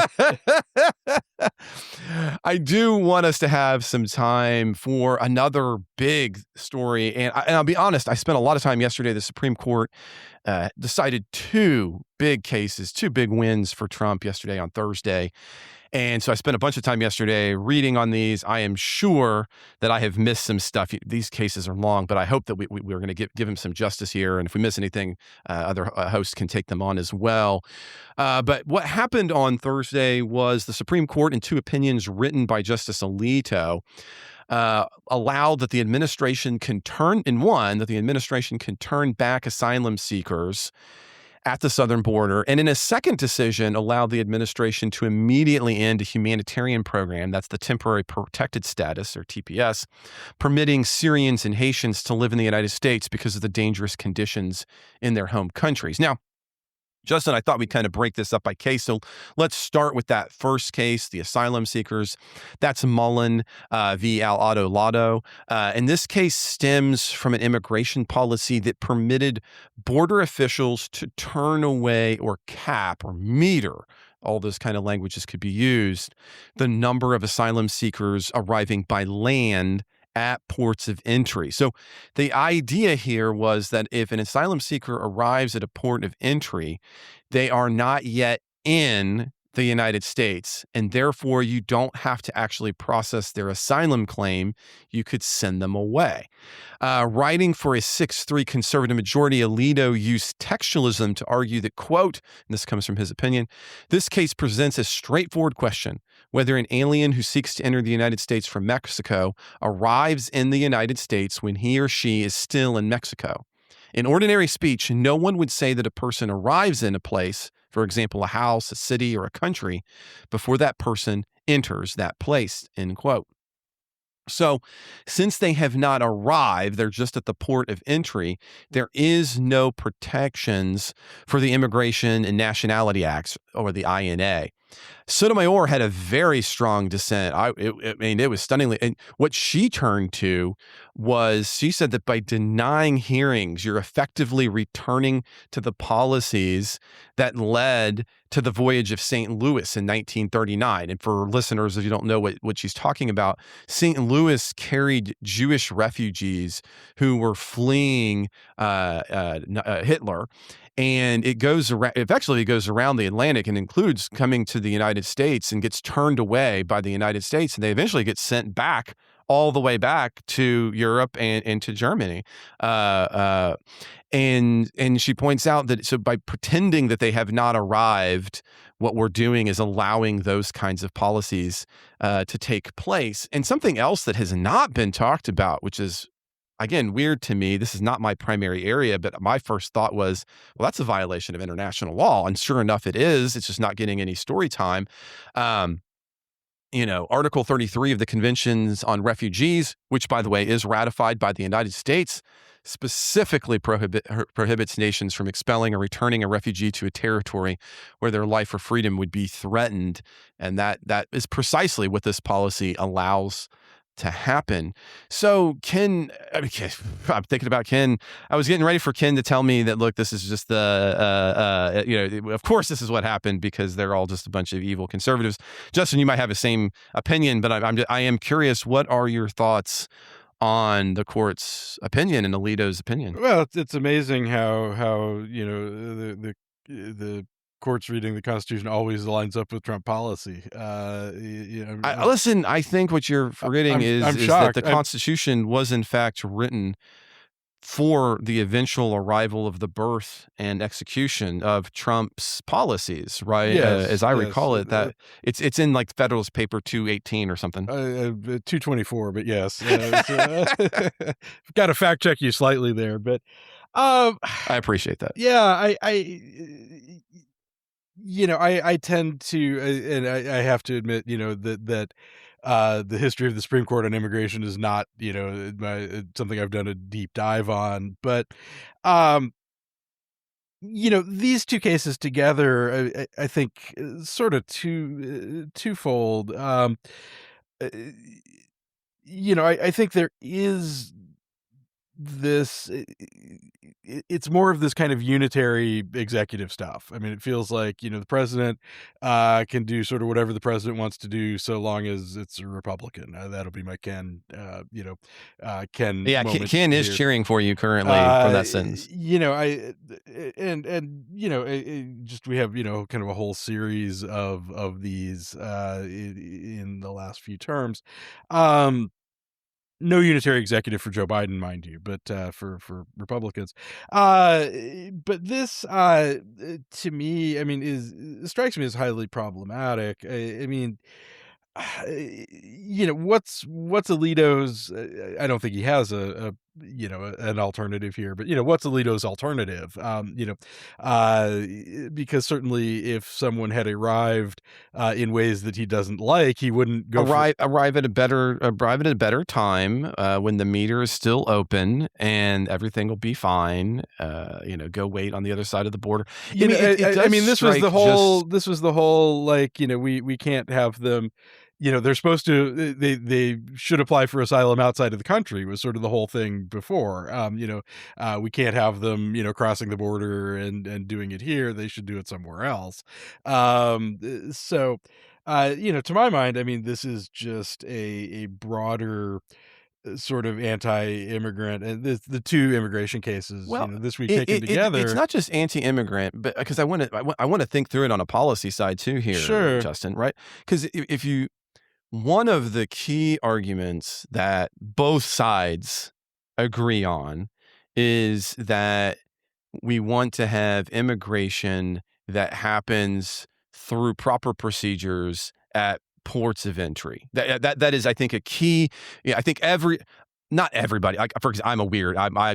I do want us to have some time for another big story. And I'll be honest, I spent a lot of time yesterday. The Supreme Court decided two big cases, two big wins for Trump yesterday on Thursday. And so I spent a bunch of time yesterday reading on these. I am sure that I have missed some stuff. These cases are long, but I hope that we're going to give him some justice here. And if we miss anything, other hosts can take them on as well. But what happened on Thursday was the Supreme Court, in two opinions written by Justice Alito, allowed that the administration can turn back asylum seekers at the southern border, and in a second decision allowed the administration to immediately end a humanitarian program, that's the Temporary Protected Status, or TPS, permitting Syrians and Haitians to live in the United States because of the dangerous conditions in their home countries. Now, Justin, I thought we'd kind of break this up by case. So let's start with that first case, the asylum seekers. That's Mullen v. Al-Adolado. And this case stems from an immigration policy that permitted border officials to turn away or cap or meter, all those kind of languages could be used, the number of asylum seekers arriving by land at ports of entry. So the idea here was that if an asylum seeker arrives at a port of entry, they are not yet in the United States, and therefore you don't have to actually process their asylum claim. You could send them away. Writing for a 6-3 conservative majority, Alito used textualism to argue that, quote, and this comes from his opinion, this case presents a straightforward question whether an alien who seeks to enter the United States from Mexico arrives in the United States when he or she is still in Mexico. In ordinary speech, no one would say that a person arrives in a place for example, a house, a city, or a country, before that person enters that place, end quote. So, since they have not arrived, they're just at the port of entry, there is no protections for the Immigration and Nationality Acts, or the INA. Sotomayor had a very strong dissent. I mean, it was stunningly. And what she turned to was, she said that by denying hearings, you're effectively returning to the policies that led to the voyage of St. Louis in 1939. And for listeners, if you don't know what she's talking about, St. Louis carried Jewish refugees who were fleeing Hitler. And it goes around, eventually it goes around the Atlantic and includes coming to the United States and gets turned away by the United States. And they eventually get sent back all the way back to Europe and to Germany. And she points out that, so by pretending that they have not arrived, what we're doing is allowing those kinds of policies to take place. And something else that has not been talked about, which is, again, weird to me, this is not my primary area, but my first thought was, well, that's a violation of international law. And sure enough, it is. It's just not getting any story time. Article 33 of the Conventions on Refugees, which, by the way, is ratified by the United States, specifically prohibits nations from expelling or returning a refugee to a territory where their life or freedom would be threatened. And that is precisely what this policy allows to happen. So I'm thinking about Ken. I was getting ready for Ken to tell me that, look, this is just of course this is what happened because they're all just a bunch of evil conservatives. Justin, you might have the same opinion, but I am curious, what are your thoughts on the court's opinion and Alito's opinion? Well, it's amazing how the court's reading the Constitution always lines up with Trump policy. Listen, I think what you're forgetting is that the Constitution was in fact written for the eventual arrival of the birth and execution of Trump's policies, right? Yes, as I recall it, that it's in like Federalist Paper 218 or something. 224, but yes. Got to fact check you slightly there, but I appreciate that. Yeah, I tend to, and I have to admit, that the history of the Supreme Court on immigration is not, something I've done a deep dive on. But, these two cases together, I think, sort of twofold. I think there is this, it's more of this kind of unitary executive stuff. I mean, it feels like, the president can do sort of whatever the president wants to do so long as it's a Republican. That'll be my Ken, Ken. Yeah, moment Ken is here. cheering for you currently from that sentence. We have, kind of a whole series of these in the last few terms. No unitary executive for Joe Biden, mind you, but for Republicans. But this, to me, I mean, strikes me as highly problematic. I mean, what's Alito's? I don't think he has an alternative here, but what's Alito's alternative? Because certainly if someone had arrived in ways that he doesn't like, he wouldn't go arrive at a better time when the meter is still open and everything will be fine. Go wait on the other side of the border. This was the whole like, we can't have them. They're supposed to, they should apply for asylum outside of the country was sort of the whole thing before. We can't have them, crossing the border and doing it here. They should do it somewhere else. To my mind, I mean, this is just a broader sort of anti-immigrant, and the two immigration cases, this week taken together. It's not just anti-immigrant, but because I want to think through it on a policy side too here, sure, Justin, right? Because one of the key arguments that both sides agree on is that we want to have immigration that happens through proper procedures at ports of entry. That is, I think, a key. I think not everybody. For example,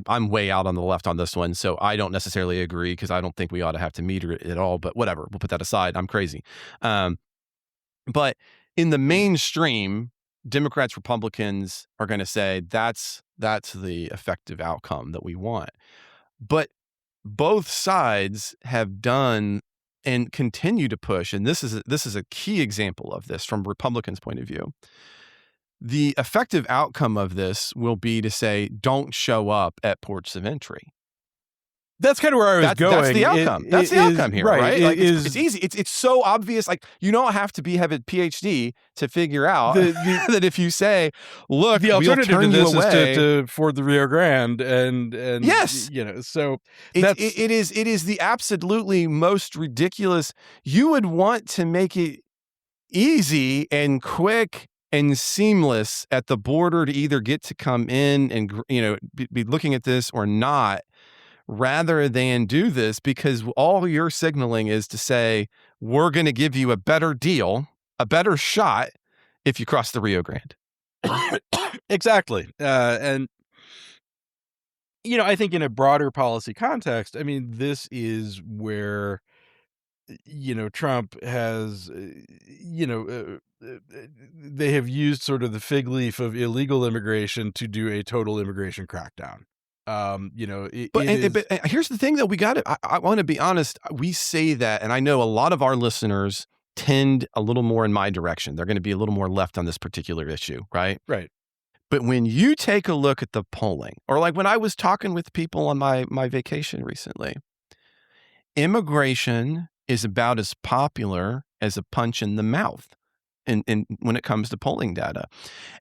I'm way out on the left on this one, so I don't necessarily agree because I don't think we ought to have to meter it at all. But whatever, we'll put that aside. I'm crazy. But in the mainstream, Democrats, Republicans are going to say that's the effective outcome that we want. But both sides have done and continue to push, and this is a key example of this from Republicans' point of view. The effective outcome of this will be to say, don't show up at ports of entry. That's kind of where I was going. That's the outcome. That's the outcome here, right? Like It's easy. It's so obvious. Like, you don't have to have a PhD to figure out that if you say, "Look, the alternative we'll turn to this you away," is to ford the Rio Grande, and yes, so it is the absolutely most ridiculous. You would want to make it easy and quick and seamless at the border to either get to come in and be looking at this or not, rather than do this, because all you're signaling is to say, we're going to give you a better deal, a better shot if you cross the Rio Grande. Exactly. And, I think in a broader policy context, I mean, this is where, Trump has, they have used sort of the fig leaf of illegal immigration to do a total immigration crackdown. But here's the thing that we got to, I want to be honest. We say that, and I know a lot of our listeners tend a little more in my direction. They're going to be a little more left on this particular issue, right? Right. But when you take a look at the polling, or like when I was talking with people on my vacation recently, immigration is about as popular as a punch in the mouth. And when it comes to polling data.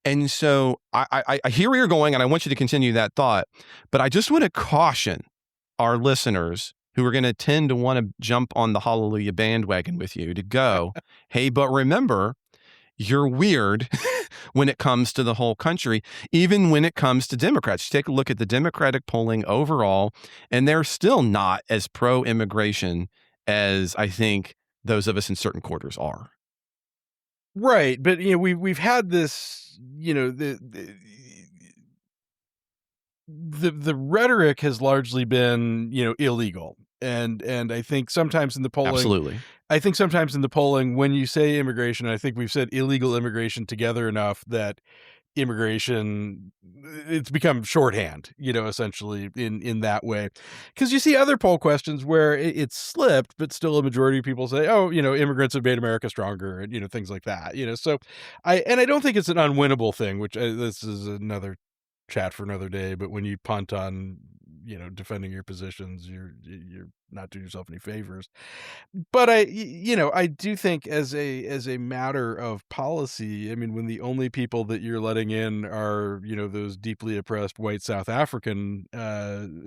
And so I hear where you're going, and I want you to continue that thought, but I just want to caution our listeners who are going to tend to want to jump on the hallelujah bandwagon with you to go, hey, but remember, you're weird when it comes to the whole country, even when it comes to Democrats. Take a look at the Democratic polling overall, and they're still not as pro-immigration as I think those of us in certain quarters are. Right, but we've had this, the rhetoric has largely been, illegal, and I think sometimes in the polling, absolutely. I think sometimes in the polling, when you say immigration, I think we've said illegal immigration together enough that immigration, it's become shorthand, essentially in that way. Because you see other poll questions where it's slipped, but still a majority of people say, oh, immigrants have made America stronger, and, things like that, so I don't think it's an unwinnable thing, which this is another chat for another day. But when you punt on, defending your positions, you're not doing yourself any favors. But I do think as a matter of policy, I mean, when the only people that you're letting in are, those deeply oppressed white South African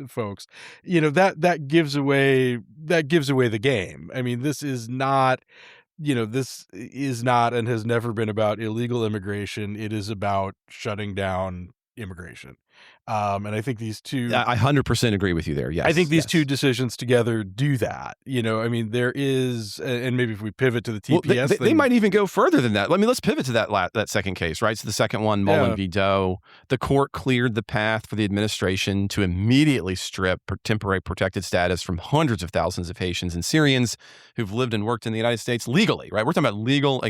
folks, that gives away the game. I mean, this is not and has never been about illegal immigration. It is about shutting down immigration. And I think these two, I 100% agree with you there. Yes. I think these two decisions together do that. I mean, there is, and maybe if we pivot to the TPS, they might even go further than that. Let's pivot to that second case, right? So the second one, Mullen v. Doe, the court cleared the path for the administration to immediately strip temporary protected status from hundreds of thousands of Haitians and Syrians who've lived and worked in the United States legally, right? We're talking about legal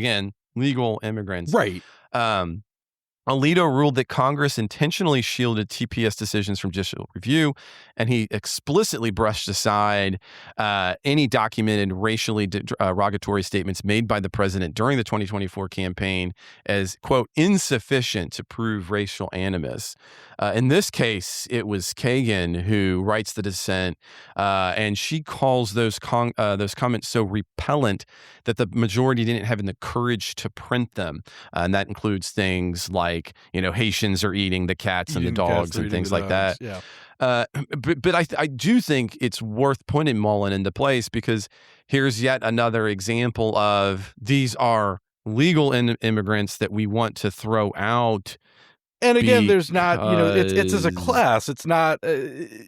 immigrants. Right. Alito ruled that Congress intentionally shielded TPS decisions from judicial review, and he explicitly brushed aside any documented racially derogatory statements made by the president during the 2024 campaign as, quote, insufficient to prove racial animus. In this case, it was Kagan who writes the dissent, and she calls those comments so repellent that the majority didn't have the courage to print them. And that includes things like, Haitians are eating the cats and the dogs and things like that. Yeah. But I do think it's worth putting Mullen into place, because here's yet another example of these are legal immigrants that we want to throw out And again, there's not, it's as a because class. It's not, there's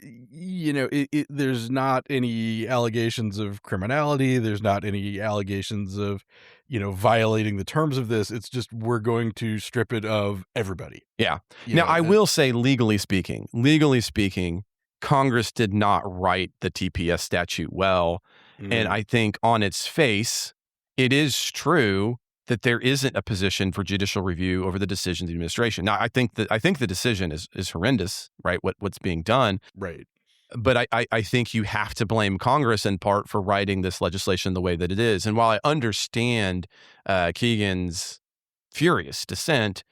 not any allegations of criminality. There's not any allegations of, violating the terms of this. It's just we're going to strip it of everybody. yeah. You Now, know, I will say, legally speaking, Congress did not write the TPS statute well. And I think on its face, it is true that there isn't a position for judicial review over the decisions of the administration. Now, I think the decision is horrendous, right? What's being done. right. But I think you have to blame Congress in part for writing this legislation the way that it is. And while I understand Keegan's furious dissent,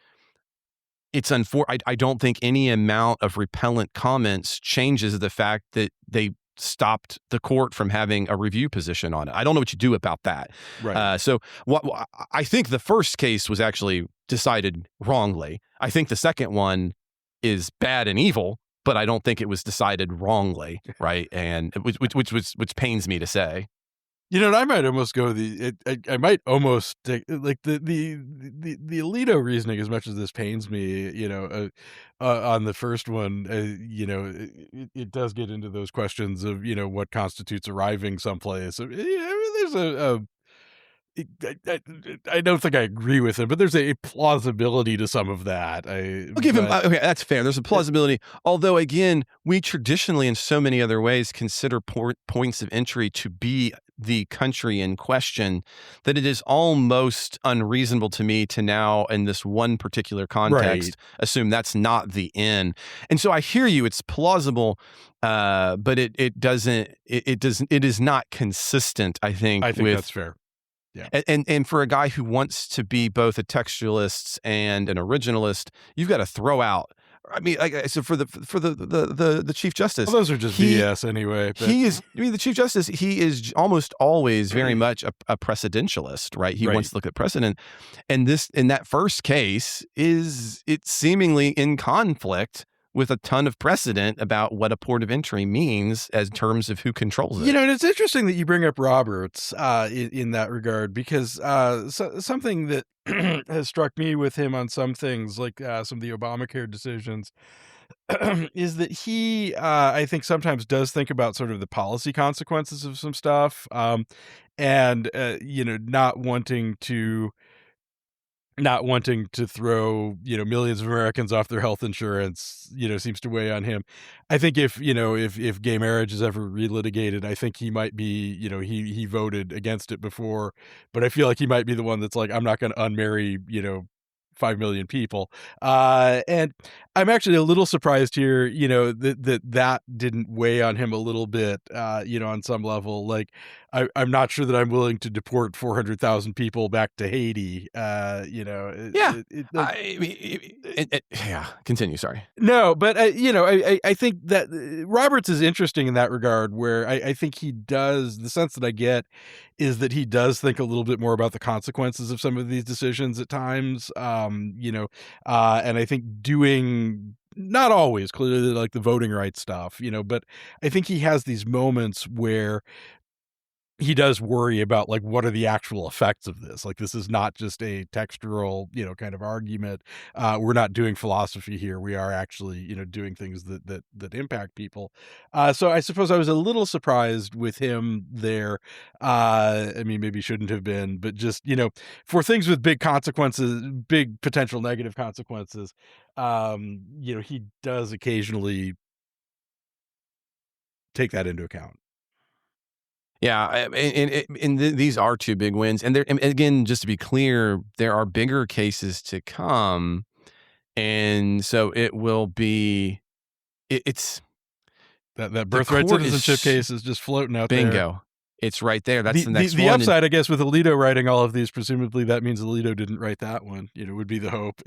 it's I don't think any amount of repellent comments changes the fact that they stopped the court from having a review position on it. I don't know what you do about that. Right. So I think the first case was actually decided wrongly. I think the second one is bad and evil, but I don't think it was decided wrongly, right? And which pains me to say. And I might almost go I might almost take like the Alito reasoning, as much as this pains me, on the first one, it does get into those questions of, what constitutes arriving someplace. There's I don't think I agree with him, but there's a plausibility to some of that. I'll give him, okay, that's fair. There's a plausibility. Although, again, we traditionally, in so many other ways, consider points of entry to be the country in question, that it is almost unreasonable to me to now, in this one particular context, assume that's not the end. And so I hear you; it's plausible, but it is not consistent. I think with, that's fair. Yeah. And for a guy who wants to be both a textualist and an originalist, you've got to throw out. I mean, so for the Chief Justice, well, those are just BS anyway. But. The Chief Justice, he is almost always very much a precedentialist, right? He wants to look at precedent, and in that first case, it's seemingly in conflict with a ton of precedent about what a port of entry means as terms of who controls it. And it's interesting that you bring up Roberts in that regard, because something that has struck me with him on some things, like some of the Obamacare decisions, is that he, I think, sometimes does think about sort of the policy consequences of some stuff, and not wanting to throw, millions of Americans off their health insurance, seems to weigh on him. I think if gay marriage is ever relitigated, I think he might be, he voted against it before, but I feel like he might be the one that's like, I'm not going to unmarry, 5 million people. And I'm actually a little surprised here, that didn't weigh on him a little bit, on some level. Like, I'm not sure that I'm willing to deport 400,000 people back to Haiti. Yeah. Continue. Sorry. No, but, I think that Roberts is interesting in that regard, where I think he does, the sense that I get is that he does think a little bit more about the consequences of some of these decisions at times, and I think doing, not always, clearly, like the voting rights stuff, but I think he has these moments where he does worry about, like, what are the actual effects of this? Like, this is not just a textural, kind of argument. We're not doing philosophy here. We are actually, doing things that impact people. So I suppose I was a little surprised with him there. I mean, maybe shouldn't have been, but just, for things with big consequences, big potential negative consequences, he does occasionally take that into account. Yeah, and these are two big wins, and again, just to be clear, there are bigger cases to come, and so it will be. It's that birthright citizenship case is just floating out there. Bingo, it's right there. That's the next one. The upside, I guess, with Alito writing all of these, presumably that means Alito didn't write that one. Would be the hope.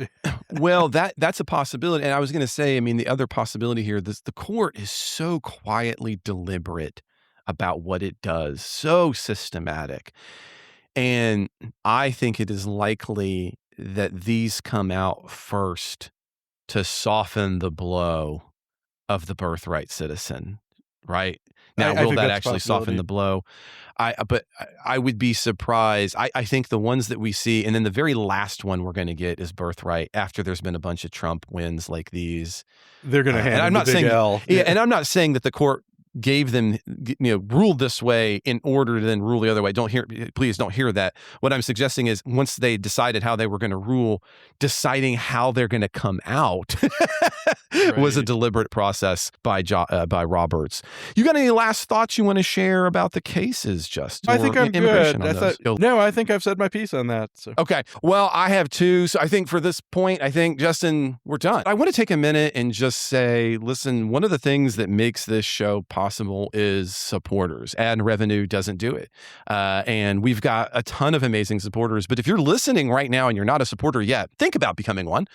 Well, that's a possibility, and I was going to say, I mean, the other possibility here, the court is so quietly deliberate about what it does, so systematic. And I think it is likely that these come out first to soften the blow of the birthright citizen, right? Now, I will think that that's a actually soften possibility. the blow? But I would be surprised. I think the ones that we see, and then the very last one we're going to get is birthright after there's been a bunch of Trump wins like these. They're going to hand and I'm him not the big saying, L. Yeah, and I'm not saying that the court gave them, ruled this way in order to then rule the other way. Please don't hear that. What I'm suggesting is once they decided how they were going to rule, deciding how they're going to come out was a Right. deliberate process by Roberts. You got any last thoughts you want to share about the cases, Justin? I think or I'm immigration good. on those? No, I think I've said my piece on that. So. Okay. Well, I have two. So I think for this point, Justin, we're done. I want to take a minute and just say, listen, one of the things that makes this show possible is supporters. Ad revenue doesn't do it. And we've got a ton of amazing supporters. But if you're listening right now and you're not a supporter yet, think about becoming one.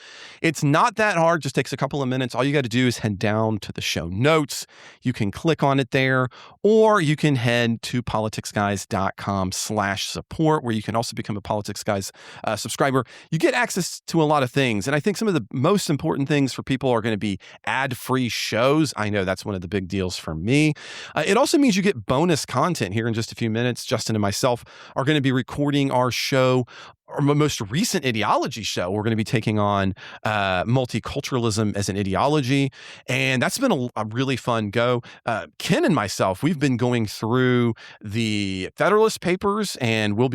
It's not that hard. Just takes a couple of minutes. All you got to do is head down to the show notes. You can click on it there, or you can head to politicsguys.com/support, where you can also become a Politics Guys subscriber. You get access to a lot of things. And I think some of the most important things for people are going to be ad-free shows. I know that's one of the big deals for me. It also means you get bonus content here in just a few minutes. Justin and myself are going to be recording our show, our most recent ideology show. We're going to be taking on multiculturalism as an ideology. And that's been a really fun go. Ken and myself, we've been going through the Federalist Papers, and we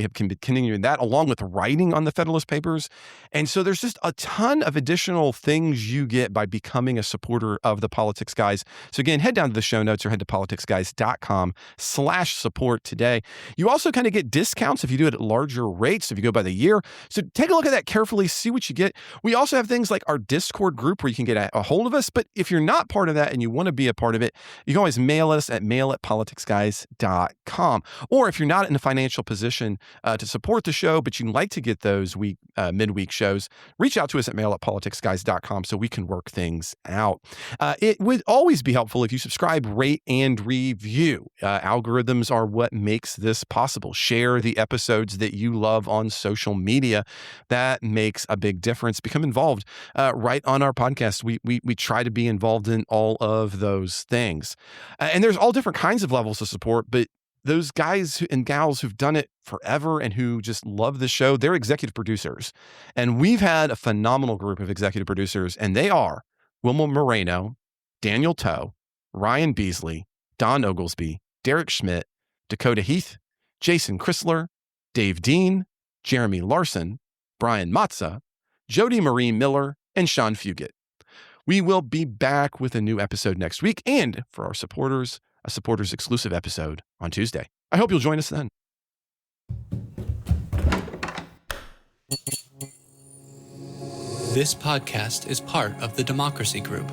have been continuing that along with writing on the Federalist Papers. And so there's just a ton of additional things you get by becoming a supporter of the Politics Guys. So again, head down to the show notes or head to politicsguys.com/support today. You also kind of get discounts if you do it at larger rates, if you go by the year. So take a look at that carefully, see what you get. We also have things like our Discord group where you can get a hold of us. But if you're not part of that and you want to be a part of it, you can always mail us at mail@politicsguys.com. Or if you're not in a financial position to support the show, but you'd like to get those midweek shows, reach out to us at mail@politicsguys.com so we can work things out. It would always be helpful if you subscribe, rate, and review. Algorithms are what makes this possible. Share the episodes that you love on social media. That makes a big difference. Become involved right on our podcast. We try to be involved in all of those things. And there's all different kinds of levels of support, but those guys and gals who've done it forever and who just love the show, they're executive producers. And we've had a phenomenal group of executive producers, and they are Wilma Moreno, Daniel Toe, Ryan Beasley, Don Oglesby, Derek Schmidt, Dakota Heath, Jason Chrysler, Dave Dean, Jeremy Larson, Brian Matza, Jody Marie Miller, and Sean Fugit. We will be back with a new episode next week, and for our supporters, a supporters exclusive episode on Tuesday. I hope you'll join us then. This podcast is part of the Democracy Group,